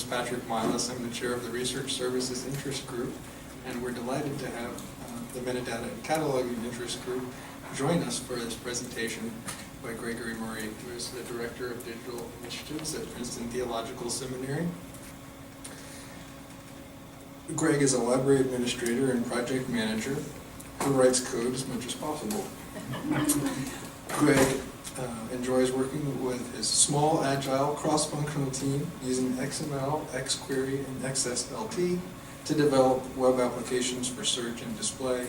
Patrick Milas. I'm the chair of the Research Services Interest Group, and we're delighted to have the Metadata and Cataloging Interest Group join us for this presentation by Gregory Murray, who is the Director of Digital Initiatives at Princeton Theological Seminary. Greg is a library administrator and project manager who writes code as much as possible. Greg enjoys working with his small, agile, cross-functional team using XML, XQuery, and XSLT to develop web applications for search and display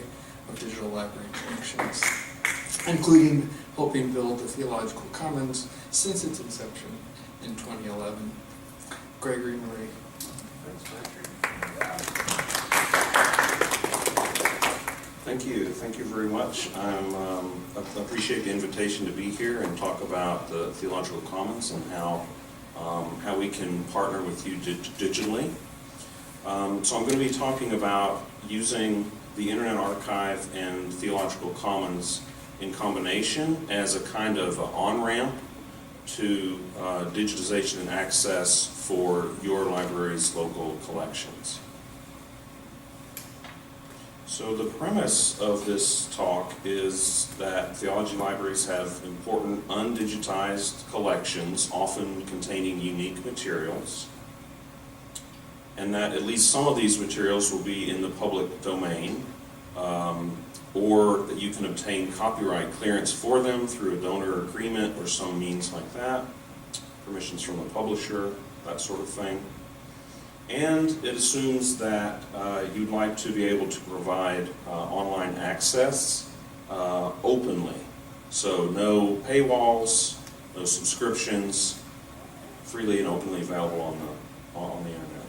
of digital library collections, including helping build the Theological Commons since its inception in 2011. Gregory Murray. Thanks, Patrick. Thank you very much. I appreciate the invitation to be here and talk about the Theological Commons and how we can partner with you digitally. So I'm going to be talking about using the Internet Archive and Theological Commons in combination as a kind of on-ramp to digitization and access for your library's local collections. So the premise of this talk is that theology libraries have important undigitized collections, often containing unique materials, and that at least some of these materials will be in the public domain, or that you can obtain copyright clearance for them through a donor agreement or some means like that, permissions from the publisher, that sort of thing. And it assumes that you'd like to be able to provide online access openly. So no paywalls, no subscriptions, freely and openly available on the internet.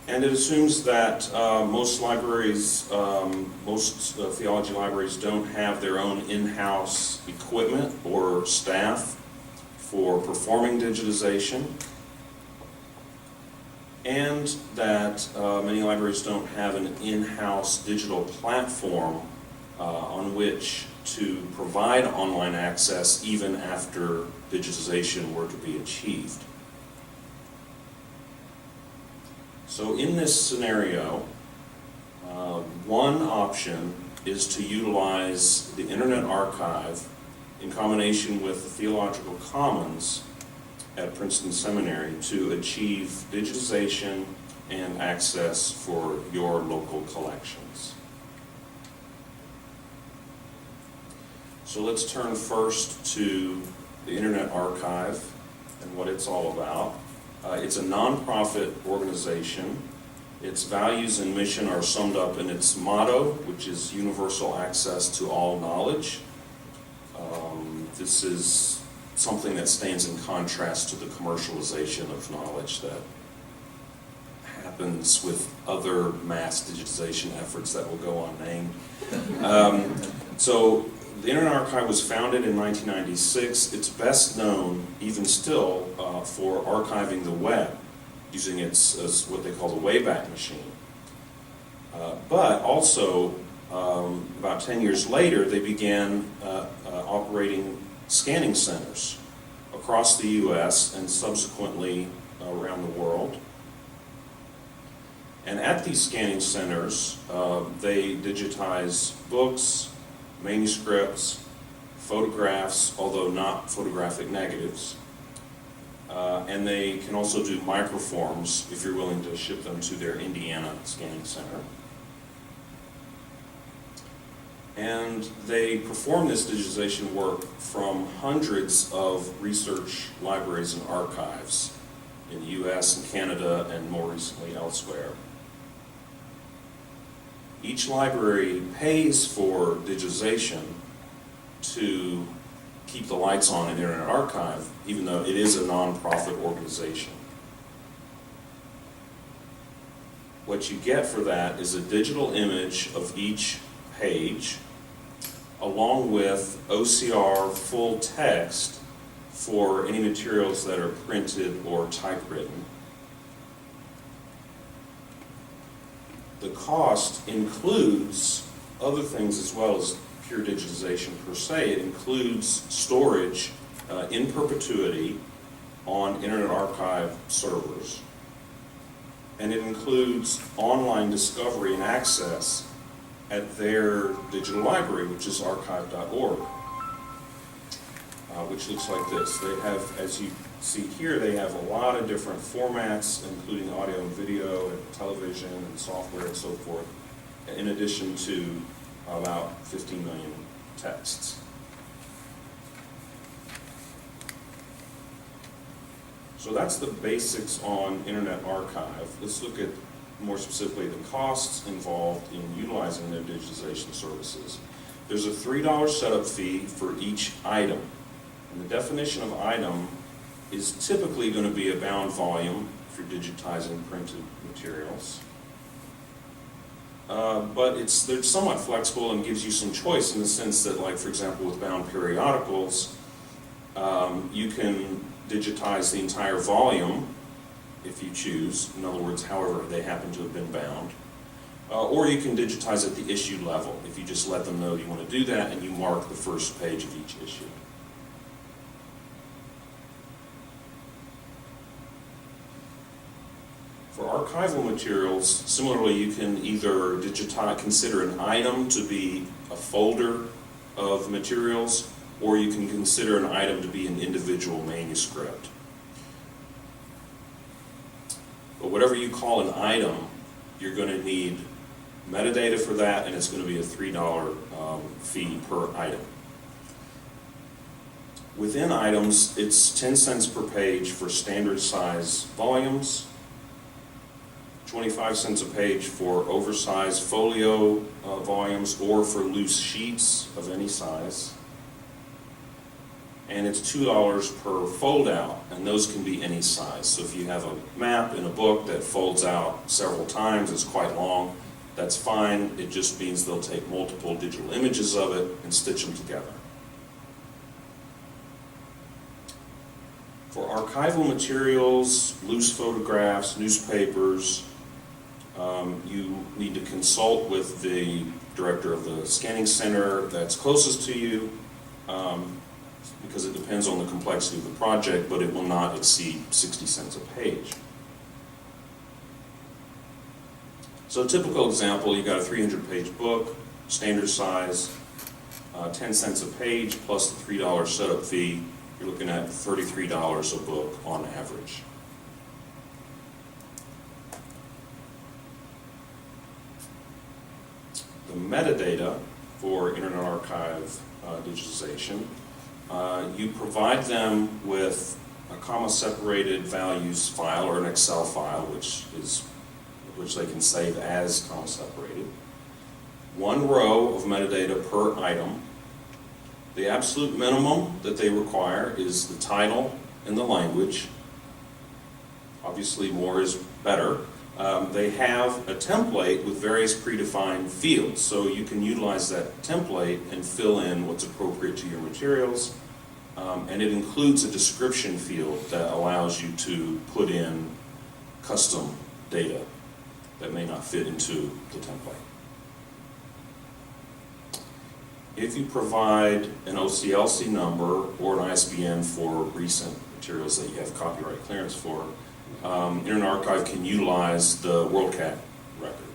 And it assumes that most libraries, most theology libraries don't have their own in-house equipment or staff for performing digitization, and that many libraries don't have an in-house digital platform on which to provide online access even after digitization were to be achieved. So in this scenario, one option is to utilize the Internet Archive in combination with the Theological Commons at Princeton Seminary to achieve digitization and access for your local collections. So let's turn first to the Internet Archive and what it's all about. It's a nonprofit organization. Its values and mission are summed up in its motto, which is universal access to all knowledge. This is something that stands in contrast to the commercialization of knowledge that happens with other mass digitization efforts that will go unnamed. So the Internet Archive was founded in 1996. It's best known, even still, for archiving the web, using its what they call the Wayback Machine. But also, about 10 years later, they began operating scanning centers across the U.S. and subsequently around the world. And at these scanning centers, they digitize books, manuscripts, photographs, although not photographic negatives. And they can also do microforms if you're willing to ship them to their Indiana scanning center. And they perform this digitization work from hundreds of research libraries and archives in the US and Canada and more recently elsewhere. Each library pays for digitization to keep the lights on in the Internet Archive, even though it is a nonprofit organization. What you get for that is a digital image of each page, along with OCR full text for any materials that are printed or typewritten. The cost includes other things as well as pure digitization per se. It includes storage in perpetuity on Internet Archive servers, and it includes online discovery and access at their digital library, which is archive.org, which looks like this. They have, as you see here, they have a lot of different formats, including audio and video and television and software and so forth, in addition to about 15 million texts. So that's the basics on Internet Archive. Let's look at more specifically the costs involved in utilizing their digitization services. There's a $3 setup fee for each item. And the definition of item is typically going to be a bound volume if you're digitizing printed materials. But they're somewhat flexible and gives you some choice in the sense that, like, for example, with bound periodicals, you can digitize the entire volume if you choose, in other words, however they happen to have been bound. Or you can digitize at the issue level if you just let them know you want to do that and you mark the first page of each issue. For archival materials, similarly, you can either consider an item to be a folder of materials, or you can consider an item to be an individual manuscript. But whatever you call an item, you're going to need metadata for that, and it's going to be a $3 fee per item. Within items, it's 10 cents per page for standard size volumes, 25 cents a page for oversized folio volumes or for loose sheets of any size. And it's $2 per fold out, and those can be any size. So if you have a map in a book that folds out several times, it's quite long, that's fine. It just means they'll take multiple digital images of it and stitch them together. For archival materials, loose photographs, newspapers, you need to consult with the director of the scanning center that's closest to you, because it depends on the complexity of the project, but it will not exceed 60 cents a page. So a typical example, you've got a 300-page book, standard size, 10 cents a page plus the $3 setup fee, you're looking at $33 a book on average. The metadata for Internet Archive digitization, you provide them with a comma-separated values file or an Excel file, which they can save as comma-separated. One row of metadata per item. The absolute minimum that they require is the title and the language. Obviously, more is better. They have a template with various predefined fields, so you can utilize that template and fill in what's appropriate to your materials. And it includes a description field that allows you to put in custom data that may not fit into the template. If you provide an OCLC number or an ISBN for recent materials that you have copyright clearance for, Internet Archive can utilize the WorldCat record,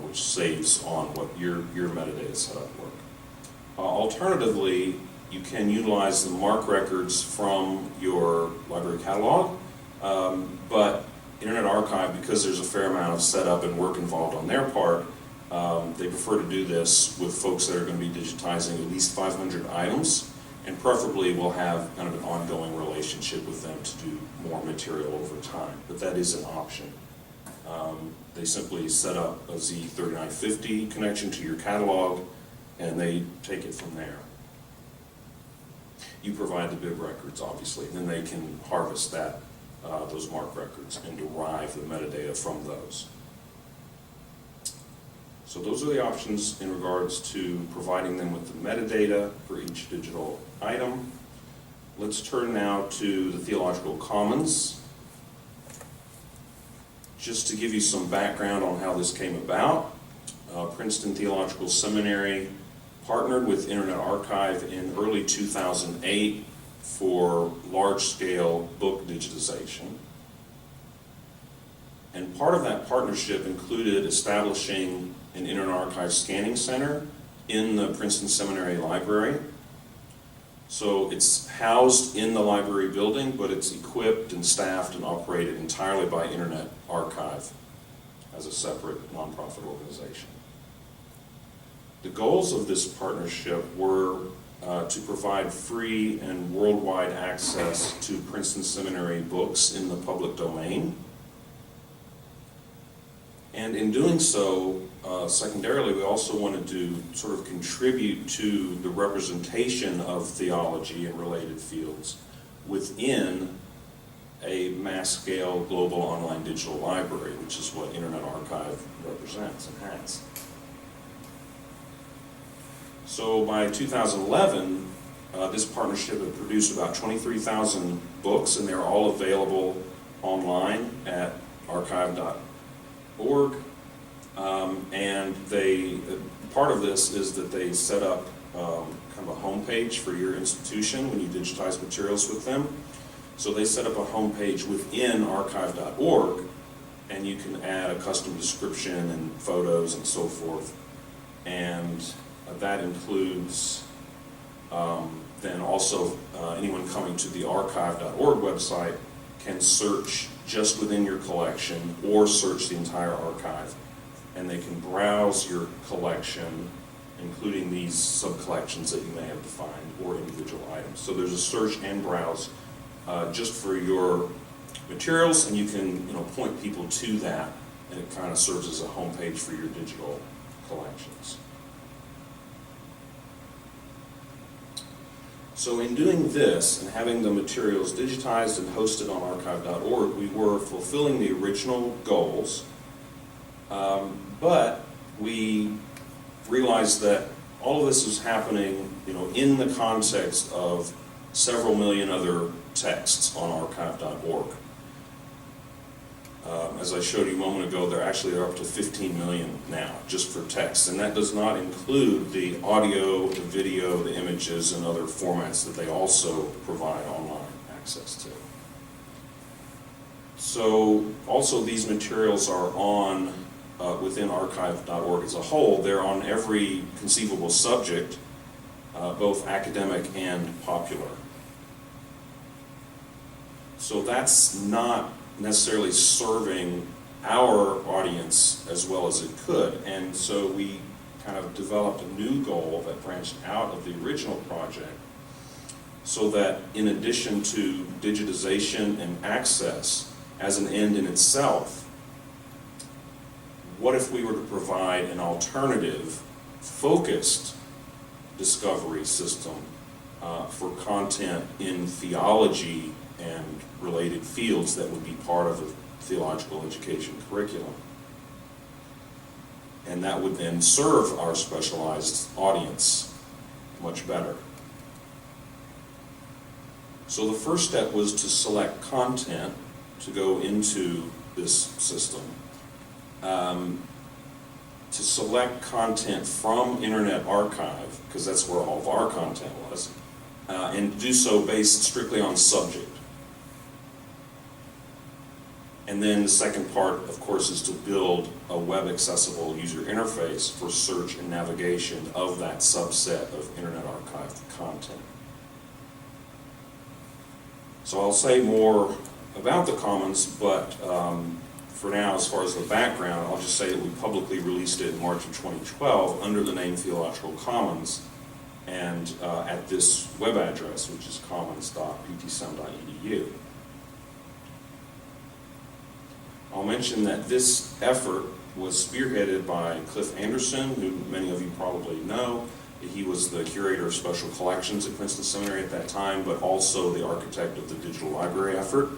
which saves on what your metadata setup work. Alternatively, you can utilize the MARC records from your library catalog, but Internet Archive, because there's a fair amount of setup and work involved on their part, they prefer to do this with folks that are going to be digitizing at least 500 items, and preferably will have kind of an ongoing relationship with them to do more material over time. But that is an option. They simply set up a Z3950 connection to your catalog, and they take it from there. You provide the bib records, obviously, and then they can harvest those MARC records and derive the metadata from those. So those are the options in regards to providing them with the metadata for each digital item. Let's turn now to the Theological Commons. Just to give you some background on how this came about, Princeton Theological Seminary partnered with Internet Archive in early 2008 for large-scale book digitization. And part of that partnership included establishing an Internet Archive scanning center in the Princeton Seminary Library. So it's housed in the library building, but it's equipped and staffed and operated entirely by Internet Archive as a separate nonprofit organization. The goals of this partnership were to provide free and worldwide access to Princeton Seminary books in the public domain. And in doing so, secondarily, we also wanted to sort of contribute to the representation of theology and related fields within a mass-scale global online digital library, which is what Internet Archive represents and has. So by 2011, this partnership had produced about 23,000 books, and they're all available online at archive.org. And part of this is that they set up kind of a homepage for your institution when you digitize materials with them. So they set up a homepage within archive.org, and you can add a custom description and photos and so forth. And that includes then also anyone coming to the archive.org website can search just within your collection or search the entire archive. And they can browse your collection, including these sub-collections that you may have defined or individual items. So there's a search and browse just for your materials, and you can point people to that, and it kind of serves as a homepage for your digital collections. So in doing this and having the materials digitized and hosted on archive.org, we were fulfilling the original goals, but we realized that all of this was happening, in the context of several million other texts on archive.org. As I showed you a moment ago, they're up to 15 million now, just for text, and that does not include the audio, the video, the images, and other formats that they also provide online access to. So also these materials are on, within archive.org as a whole, they're on every conceivable subject, both academic and popular. So that's not necessarily serving our audience as well as it could, and so we kind of developed a new goal that branched out of the original project, so that in addition to digitization and access as an end in itself, what if we were to provide an alternative, focused discovery system for content in theology and related fields that would be part of a theological education curriculum. And that would then serve our specialized audience much better. So the first step was to select content to go into this system. To select content from Internet Archive, because that's where all of our content was, and do so based strictly on subject. And then the second part, of course, is to build a web-accessible user interface for search and navigation of that subset of Internet Archive content. So I'll say more about the Commons, but for now, as far as the background, I'll just say that we publicly released it in March of 2012 under the name Theological Commons, and at this web address, which is commons.ptsem.edu. I'll mention that this effort was spearheaded by Cliff Anderson, who many of you probably know. He was the curator of special collections at Princeton Seminary at that time, but also the architect of the digital library effort.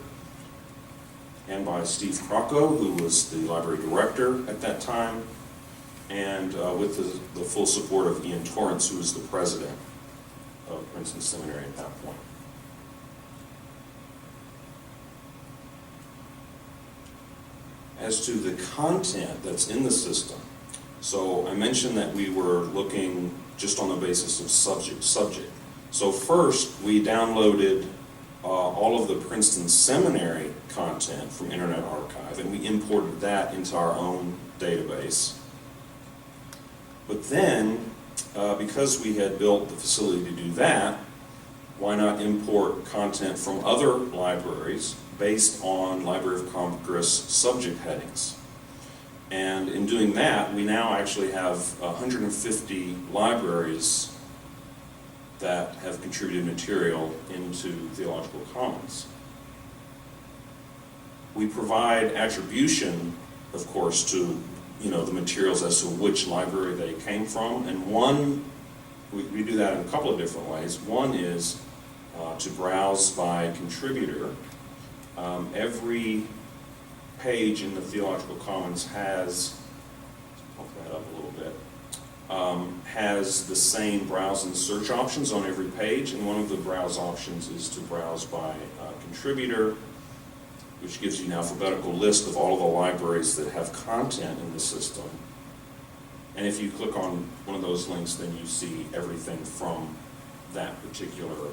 And by Steve Crocco, who was the library director at that time, and with the full support of Ian Torrance, who was the president of Princeton Seminary at that point. As to the content that's in the system, so I mentioned that we were looking just on the basis of subject. So first, we downloaded all of the Princeton Seminary content from Internet Archive, and we imported that into our own database. But then, because we had built the facility to do that, why not import content from other libraries based on Library of Congress subject headings? And in doing that, we now actually have 150 libraries that have contributed material into Theological Commons. We provide attribution, of course, to the materials as to which library they came from, and we do that in a couple of different ways. One is to browse by contributor. Every page in the Theological Commons has, I'll open that up a little bit, has the same browse and search options on every page, and one of the browse options is to browse by contributor, which gives you an alphabetical list of all of the libraries that have content in the system. And if you click on one of those links, then you see everything from that particular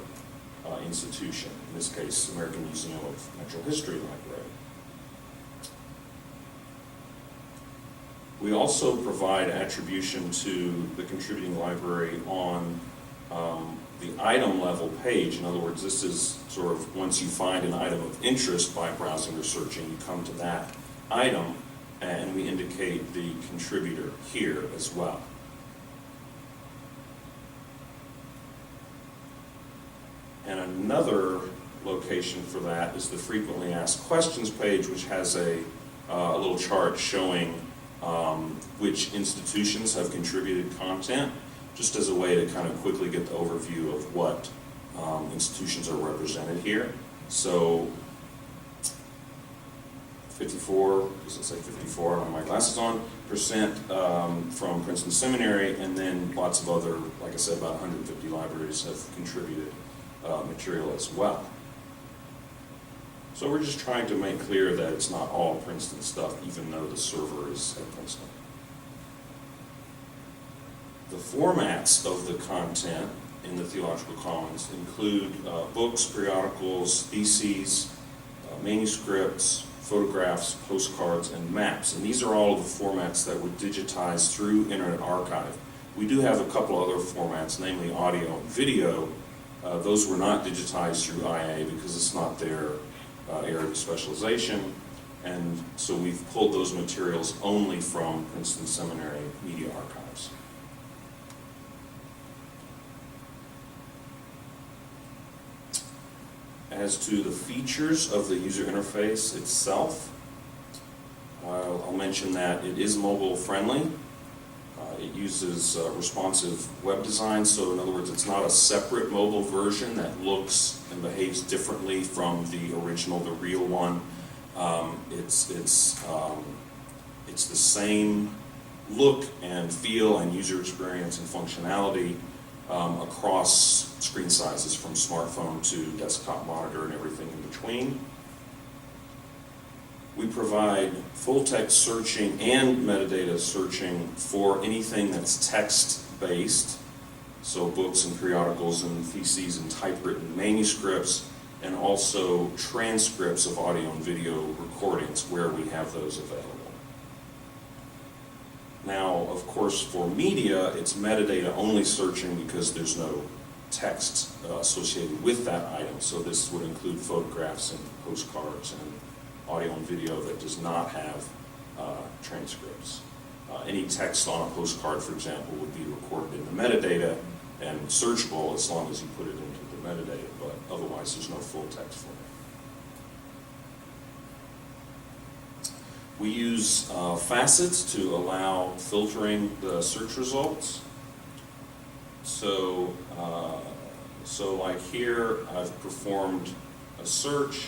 institution, in this case, American Museum of Natural History Library. We also provide attribution to the contributing library on the item level page. In other words, this is sort of once you find an item of interest by browsing or searching, you come to that item, and we indicate the contributor here as well. And another location for that is the frequently asked questions page, which has a little chart showing which institutions have contributed content, just as a way to kind of quickly get the overview of what institutions are represented here. So 54, does it say 54? I don't have my glasses on, percent from Princeton Seminary, and then lots of other, like I said, about 150 libraries have contributed material as well. So we're just trying to make clear that it's not all Princeton stuff, even though the server is at Princeton. The formats of the content in the Theological Commons include books, periodicals, theses, manuscripts, photographs, postcards, and maps. And these are all of the formats that were digitized through Internet Archive. We do have a couple other formats, namely audio and video. Those were not digitized through IA because it's not their area of specialization, and so we've pulled those materials only from Princeton Seminary Media Archives. As to the features of the user interface itself, I'll mention that it is mobile friendly. It uses responsive web design, so in other words, it's not a separate mobile version that looks and behaves differently from the original, the real one. It's the same look and feel and user experience and functionality across screen sizes, from smartphone to desktop monitor and everything in between. We provide full-text searching and metadata searching for anything that's text-based, so books and periodicals and theses and typewritten manuscripts, and also transcripts of audio and video recordings where we have those available. Now, of course, for media, it's metadata-only searching because there's no text associated with that item, so this would include photographs and postcards and audio and video that does not have transcripts. Any text on a postcard, for example, would be recorded in the metadata and searchable as long as you put it into the metadata, but otherwise there's no full text for it. We use facets to allow filtering the search results. So like here, I've performed a search,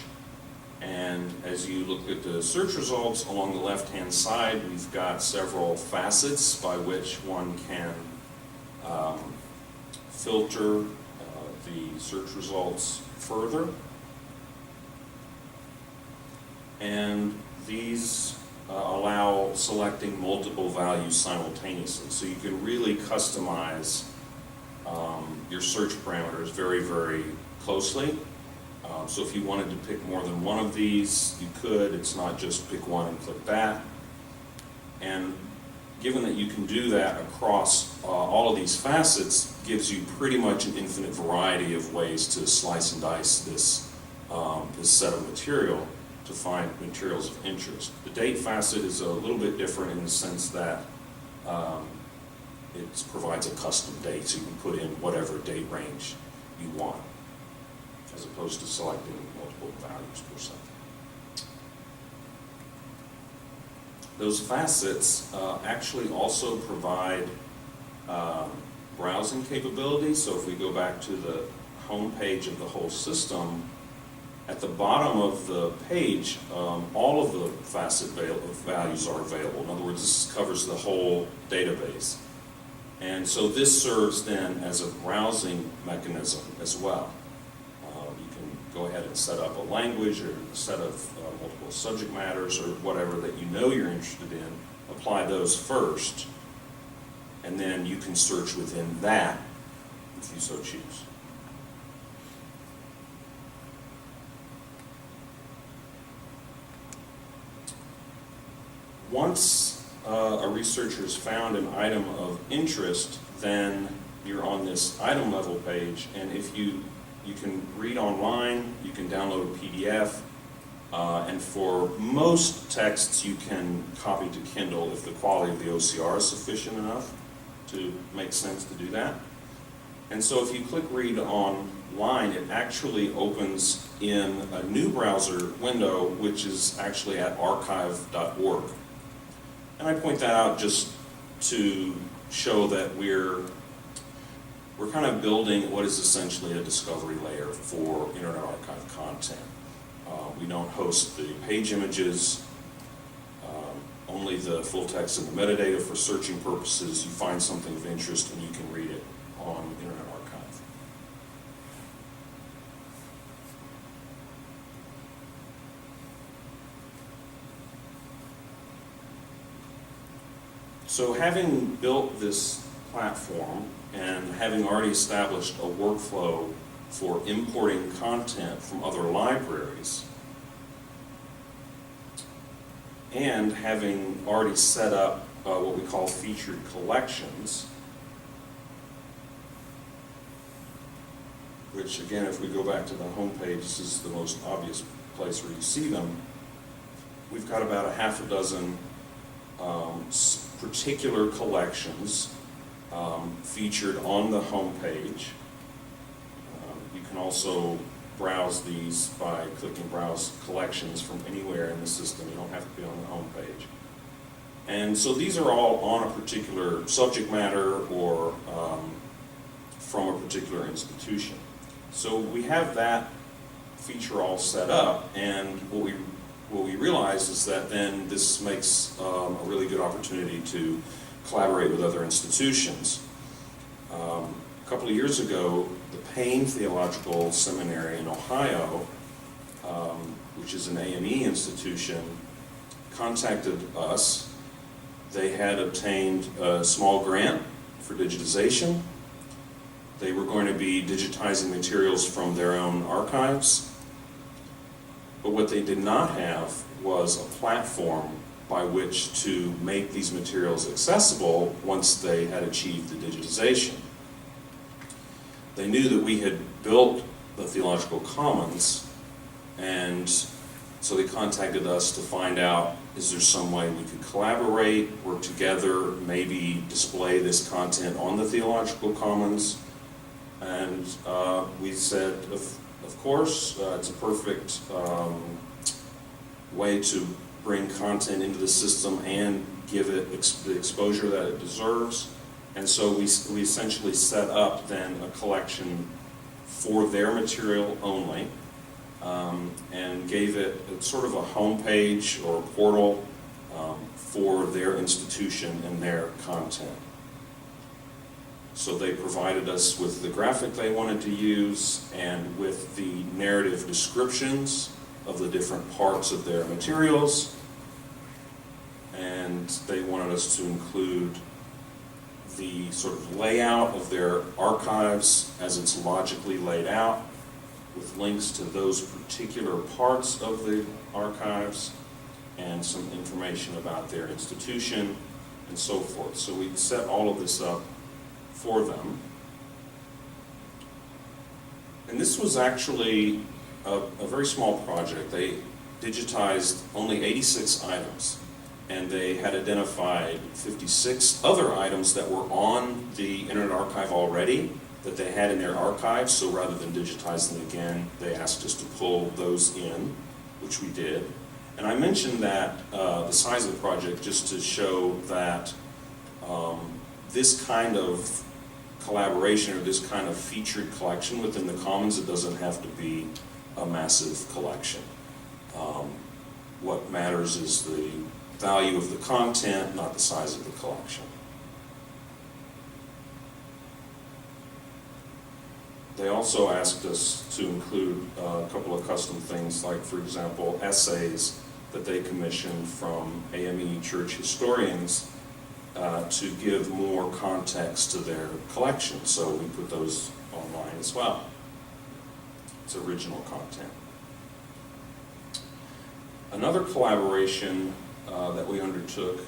and as you look at the search results along the left-hand side, we've got several facets by which one can filter the search results further. And these allow selecting multiple values simultaneously. So you can really customize your search parameters very, very closely. So if you wanted to pick more than one of these, you could. It's not just pick one and click that. And given that you can do that across all of these facets, gives you pretty much an infinite variety of ways to slice and dice this set of material to find materials of interest. The date facet is a little bit different in the sense that it provides a custom date, so you can put in whatever date range you want, as opposed to selecting multiple values per se. Those facets actually also provide browsing capabilities. So if we go back to the home page of the whole system, at the bottom of the page, all of the facet values are available. In other words, this covers the whole database. And so this serves then as a browsing mechanism as well. You can go ahead and set up a language or a set of multiple subject matters or whatever that you know you're interested in, apply those first, and then you can search within that if you so choose. Once a researcher has found an item of interest, then you're on this item level page, and if you can read online, you can download a PDF, and for most texts you can copy to Kindle if the quality of the OCR is sufficient enough to make sense to do that. And so if you click read online, it actually opens in a new browser window, which is actually at archive.org. And I point that out just to show that we're kind of building what is essentially a discovery layer for Internet Archive content. We don't host the page images, only the full text and the metadata for searching purposes. You find something of interest and you can read it on Internet Archive. So having built this platform and having already established a workflow for importing content from other libraries, and having already set up what we call featured collections, which again, if we go back to the home page, this is the most obvious place where you see them. We've got about a half a dozen particular collections featured on the home page. You can also browse these by clicking Browse Collections from anywhere in the system. You don't have to be on the home page. And so these are all on a particular subject matter or from a particular institution. So we have that feature all set up, and what we realize is that then this makes a really good opportunity to collaborate with other institutions. A couple of years ago, the Payne Theological Seminary in Ohio, which is an AME institution, contacted us. They had obtained a small grant for digitization. They were going to be digitizing materials from their own archives. But what they did not have was a platform by which to make these materials accessible once they had achieved the digitization. They knew that we had built the Theological Commons, and so they contacted us to find out, is there some way we could collaborate, work together, maybe display this content on the Theological Commons? And we said, of course, it's a perfect way to bring content into the system and give it the exposure that it deserves. And so we essentially set up then a collection for their material only, and gave it sort of a homepage or a portal for their institution and their content. So they provided us with the graphic they wanted to use and with the narrative descriptions of the different parts of their materials, and they wanted us to include the sort of layout of their archives as it's logically laid out, with links to those particular parts of the archives, and some information about their institution, and so forth. So we set all of this up for them. And this was actually a very small project. They digitized only 86 items, and they had identified 56 other items that were on the Internet Archive already that they had in their archive. So rather than digitize them again, they asked us to pull those in, which we did. And I mentioned that the size of the project just to show that this kind of collaboration or this kind of featured collection within the Commons, it doesn't have to be a massive collection. What matters is the value of the content, not the size of the collection. They also asked us to include a couple of custom things, like, for example, essays that they commissioned from AME church historians to give more context to their collection. So we put those online as well. It's original content. Another collaboration that we undertook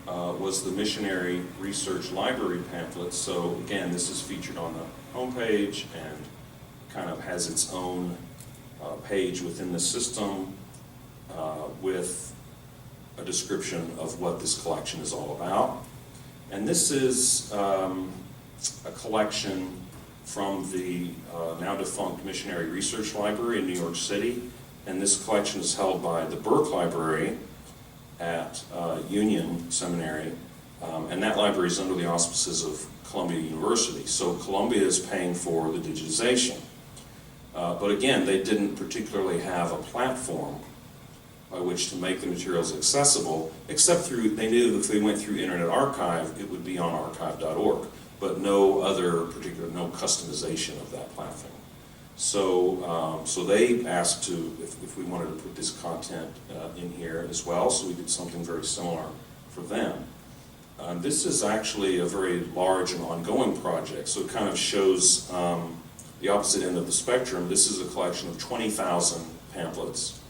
was the Missionary Research Library pamphlet. So again, this is featured on the homepage and kind of has its own page within the system with a description of what this collection is all about. And this is a collection from the now defunct Missionary Research Library in New York City. And this collection is held by the Burke Library at Union Seminary. And that library is under the auspices of Columbia University. So Columbia is paying for the digitization. But again, they didn't particularly have a platform by which to make the materials accessible, except through, they knew that if they went through Internet Archive, it would be on archive.org, but no customization of that platform. So, so they asked to, if we wanted to put this content in here as well, so we did something very similar for them. This is actually a very large and ongoing project, so it kind of shows the opposite end of the spectrum. This is a collection of 20,000 pamphlets,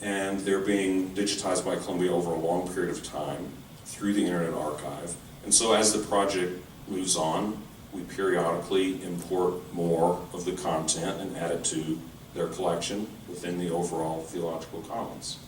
and they're being digitized by Columbia over a long period of time through the Internet Archive. And so as the project moves on, we periodically import more of the content and add it to their collection within the overall Theological Commons.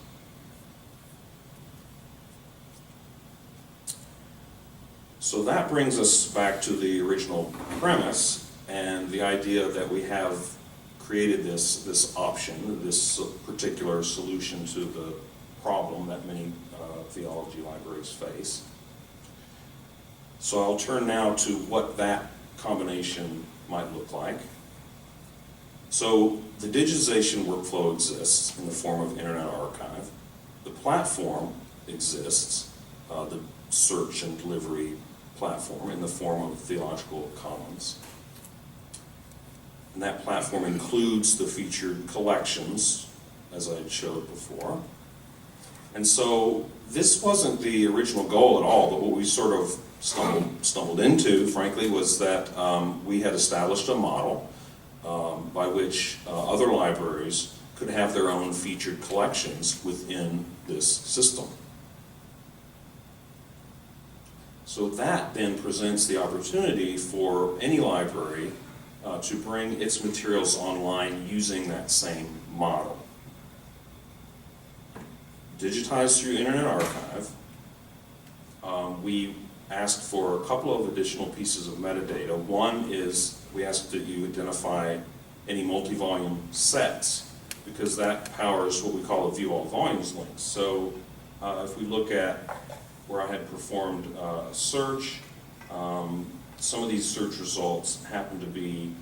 So that brings us back to the original premise and the idea that we have created this option, this particular solution to the problem that many theology libraries face. So I'll turn now to what that combination might look like. So the digitization workflow exists in the form of Internet Archive. The platform exists, the search and delivery platform, in the form of Theological Commons. And that platform includes the featured collections, as I showed before. And so this wasn't the original goal at all, but what we sort of stumbled into, frankly, was that we had established a model by which other libraries could have their own featured collections within this system. So that then presents the opportunity for any library to bring its materials online using that same model. Digitized through Internet Archive, we asked for a couple of additional pieces of metadata. One is we asked that you identify any multi-volume sets, because that powers what we call a view all volumes link. So if we look at where I had performed a search, some of these search results happen to be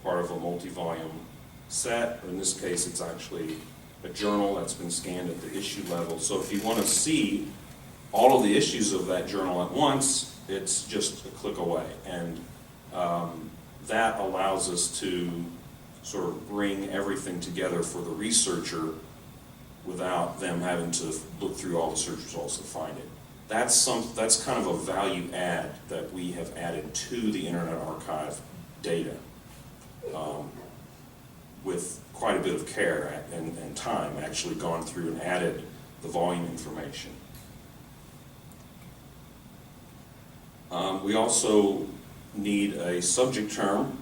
part of a multi-volume set, or in this case it's actually a journal that's been scanned at the issue level. So if you want to see all of the issues of that journal at once, it's just a click away. And that allows us to sort of bring everything together for the researcher without them having to look through all the search results to find it. that's kind of a value add that we have added to the Internet Archive data with quite a bit of care and time, actually gone through and added the volume information. We also need a subject term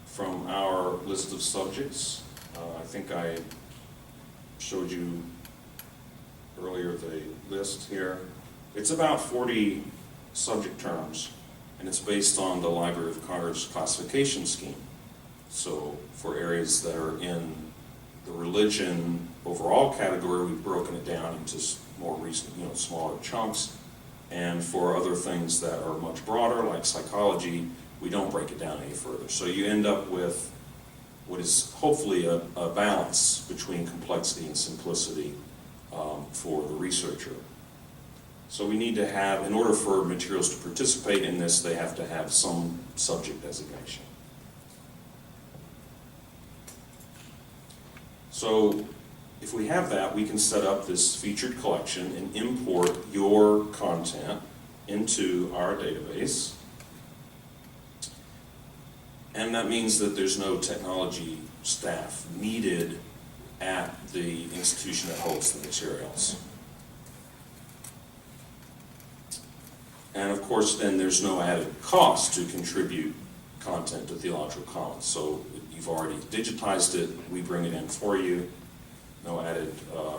from our list of subjects. I think I showed you earlier the list here. It's about 40 subject terms, and it's based on the Library of Congress classification scheme. So for areas that are in the religion overall category, we've broken it down into more recent, smaller chunks. And for other things that are much broader, like psychology, we don't break it down any further. So you end up with what is hopefully a balance between complexity and simplicity for the researcher. So we need to have, in order for materials to participate in this, they have to have some subject designation. So if we have that, we can set up this featured collection and import your content into our database. And that means that there's no technology staff needed at the institution that holds the materials. And of course, then there's no added cost to contribute content to Theological Commons. So you've already digitized it, we bring it in for you. No added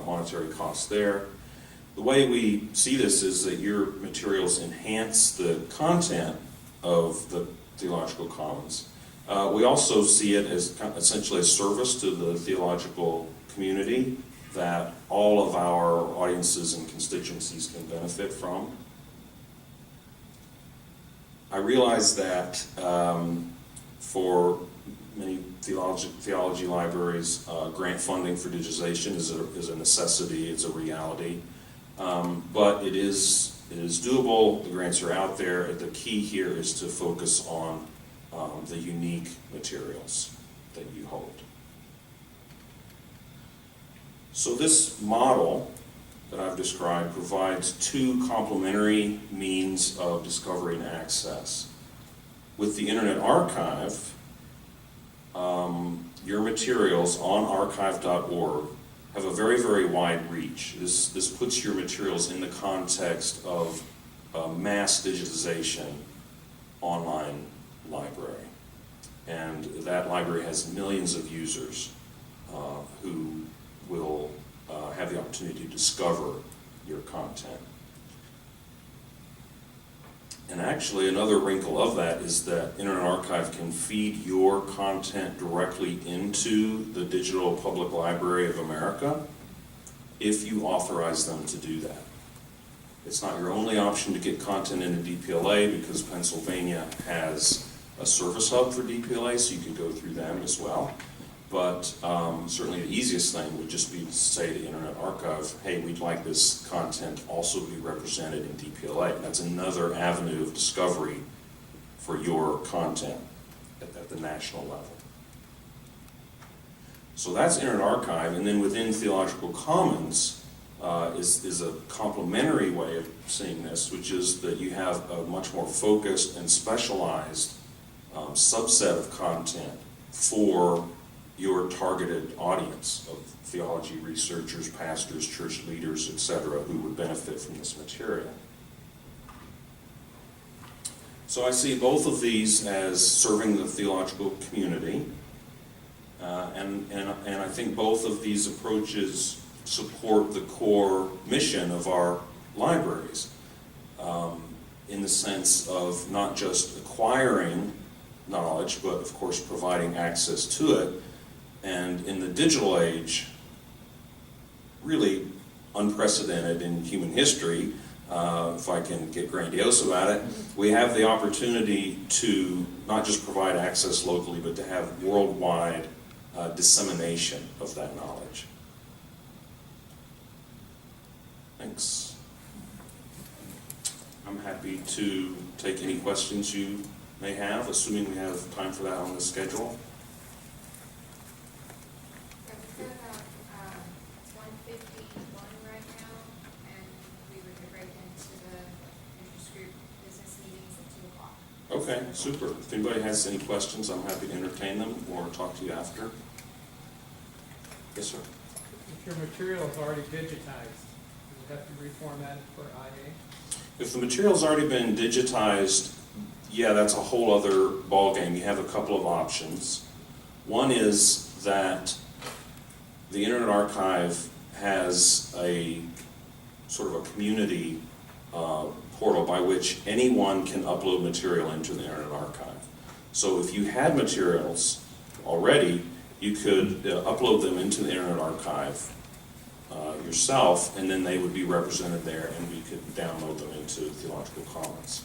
monetary costs there. The way we see this is that your materials enhance the content of the Theological Commons. We also see it as essentially a service to the theological community that all of our audiences and constituencies can benefit from. I realize that for many theology libraries, grant funding for digitization is a necessity, it's a reality. But it is doable, the grants are out there. The key here is to focus on the unique materials that you hold. So this model that I've described provides two complementary means of discovery and access. With the Internet Archive, your materials on archive.org have a very, very wide reach. This puts your materials in the context of mass digitization online library. And that library has millions of users who will have the opportunity to discover your content. And actually, another wrinkle of that is that Internet Archive can feed your content directly into the Digital Public Library of America if you authorize them to do that. It's not your only option to get content into DPLA because Pennsylvania has a service hub for DPLA, so you could go through them as well. But certainly the easiest thing would just be to say to Internet Archive, hey, we'd like this content also to be represented in DPLA. That's another avenue of discovery for your content at the national level. So that's Internet Archive, and then within Theological Commons is a complementary way of seeing this, which is that you have a much more focused and specialized subset of content for your targeted audience of theology researchers, pastors, church leaders, etc., who would benefit from this material. So I see both of these as serving the theological community, and I think both of these approaches support the core mission of our libraries, in the sense of not just acquiring knowledge, but of course providing access to it. And in the digital age, really unprecedented in human history, if I can get grandiose about it, we have the opportunity to not just provide access locally, but to have worldwide dissemination of that knowledge. Thanks. I'm happy to take any questions you may have, assuming we have time for that on the schedule. We've got 151 right now, and we would break into Okay, super. If anybody has any questions, I'm happy to entertain them or talk to you after. Yes, sir. If your material is already digitized, do you have to reformat it for IA? If the material's already been digitized, yeah, that's a whole other ballgame. You have a couple of options. One is that the Internet Archive has a sort of a community portal by which anyone can upload material into the Internet Archive. So if you had materials already, you could upload them into the Internet Archive yourself, and then they would be represented there, and we could download them into Theological Commons.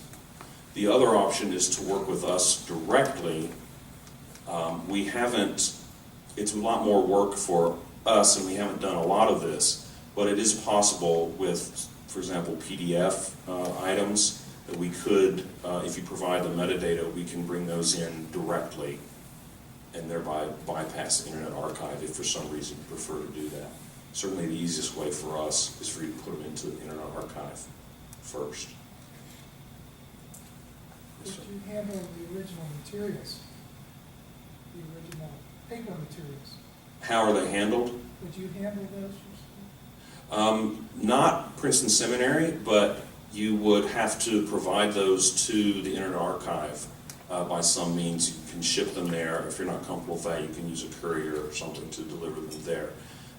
The other option is to work with us directly. We haven't, it's a lot more work for us, and we haven't done a lot of this, but it is possible with, for example, PDF items that we could, if you provide the metadata, we can bring those in directly and thereby bypass the Internet Archive if for some reason you prefer to do that. Certainly the easiest way for us is for you to put them into the Internet Archive first. Would you handle the original materials, the original paper materials? How are they handled? Would you handle those yourself? Not Princeton Seminary, but you would have to provide those to the Internet Archive by some means. You can ship them there. If you're not comfortable with that, you can use a courier or something to deliver them there.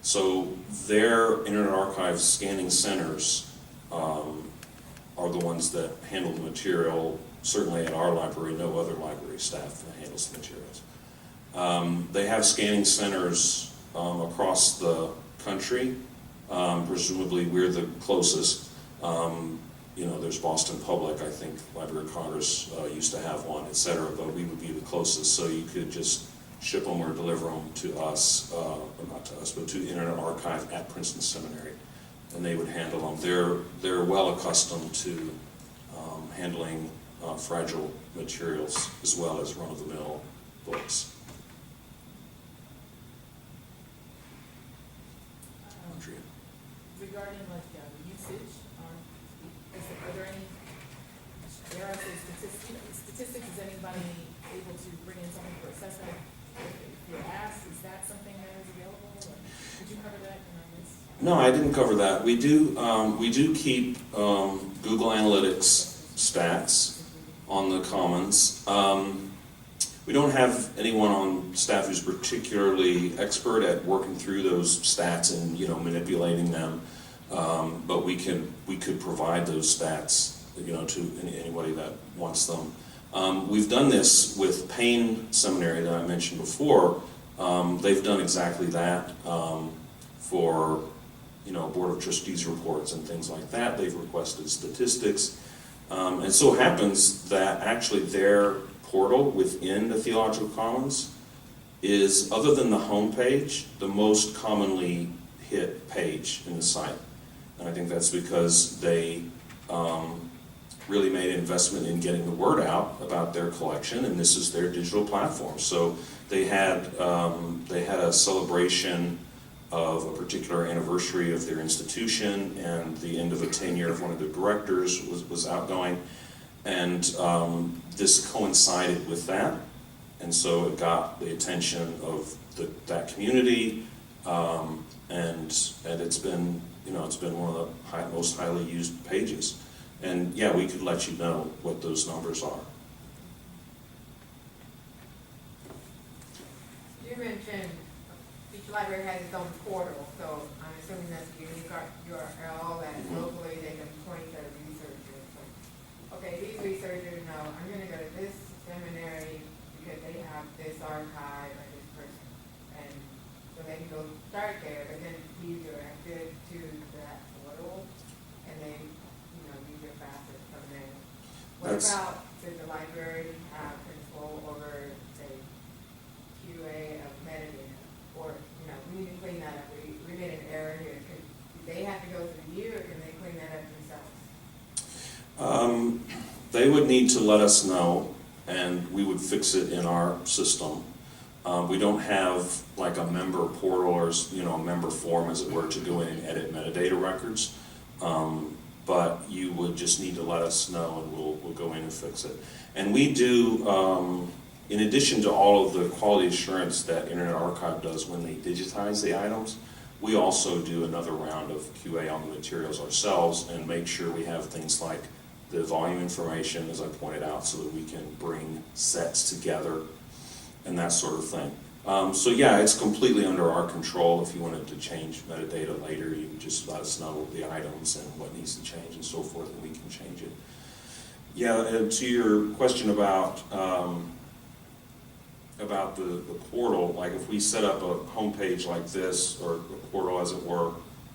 So their Internet Archive scanning centers are the ones that handle the material. Certainly at our library, no other library staff handles the materials. They have scanning centers across the country. Presumably we're the closest. You know, there's Boston Public, I think Library of Congress used to have one, et cetera, but we would be the closest, so you could just ship them or deliver them to us, or not to us, but to the Internet Archive at Princeton Seminary, and they would handle them. They're well accustomed to handling fragile materials as well as run-of-the-mill books. Andrea. Regarding like usage, are there any, there are some statistics, is anybody able to bring in something for assessment? If you're asked, is that something that is available? Or did you cover that in our list? No, I didn't cover that. We do keep Google Analytics stats on the Commons. We don't have anyone on staff who's particularly expert at working through those stats and manipulating them, but we could provide those stats to anybody that wants them. We've done this with Payne Seminary that I mentioned before. They've done exactly that for Board of Trustees reports and things like that. They've requested statistics. And so it happens that actually their portal within the Theological Commons is, other than the home page, the most commonly hit page in the site. And I think that's because they really made an investment in getting the word out about their collection, and this is their digital platform. So they had a celebration of a particular anniversary of their institution, and the end of a tenure of one of the directors was outgoing, and this coincided with that, and so it got the attention of that community, and it's been one of the most highly used pages, and yeah, we could let you know what those numbers are. You mentioned each library has its own portal, so I'm assuming that's a unique URL that locally they can point to researchers. So, okay, these researchers know I'm going to go to this seminary because they have this archive or this person, and so they can go start there, but then be directed to that portal, and they use your facets from there. What about, does the library have control over, say, QA of metadata? Or, we need to clean that up. We made an error here. Do they have to go through you, or can they clean that up themselves? They would need to let us know, and we would fix it in our system. We don't have like a member portal or a member form, as it were, to go in and edit metadata records. but you would just need to let us know and we'll go in and fix it. And we do, in addition to all of the quality assurance that Internet Archive does when they digitize the items, we also do another round of QA on the materials ourselves and make sure we have things like the volume information, as I pointed out, so that we can bring sets together and that sort of thing. So yeah, it's completely under our control. If you wanted to change metadata later, you can just let us know the items and what needs to change and so forth, and we can change it. Yeah, and to your question about the portal, like if we set up a homepage like this, or a portal as it were,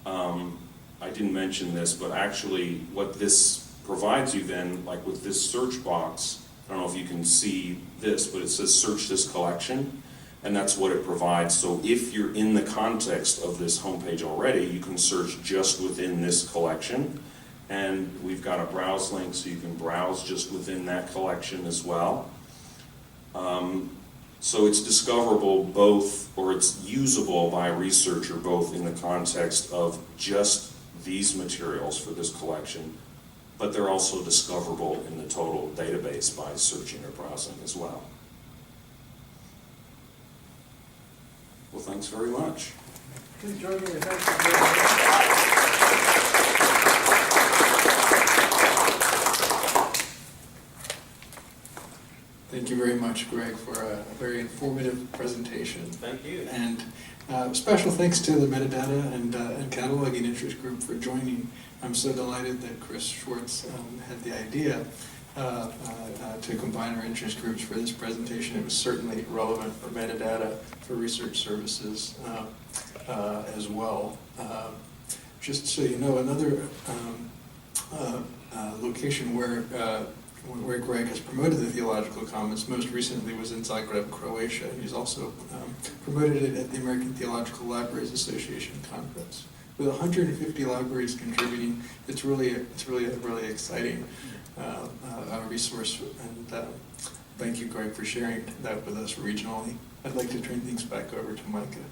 I didn't mention this, but actually what this provides you then, like with this search box, I don't know if you can see this, but it says search this collection, and that's what it provides. So if you're in the context of this homepage already, you can search just within this collection, and we've got a browse link so you can browse just within that collection as well. So it's discoverable both, or it's usable by a researcher both in the context of just these materials for this collection, but they're also discoverable in the total database by searching or browsing as well. Well, thanks very much. Please join me in thanking Thank you very much, Greg, for a very informative presentation. Thank you. And special thanks to the Metadata and Cataloging Interest Group for joining. I'm so delighted that Chris Schwartz had the idea to combine our interest groups for this presentation. It was certainly relevant for metadata, for research services as well. Just so you know, another location where Greg has promoted the Theological Commons most recently was in Zagreb, Croatia. He's also promoted it at the American Theological Libraries Association conference. With 150 libraries contributing, it's really a really exciting resource. And thank you, Greg, for sharing that with us regionally. I'd like to turn things back over to Micah.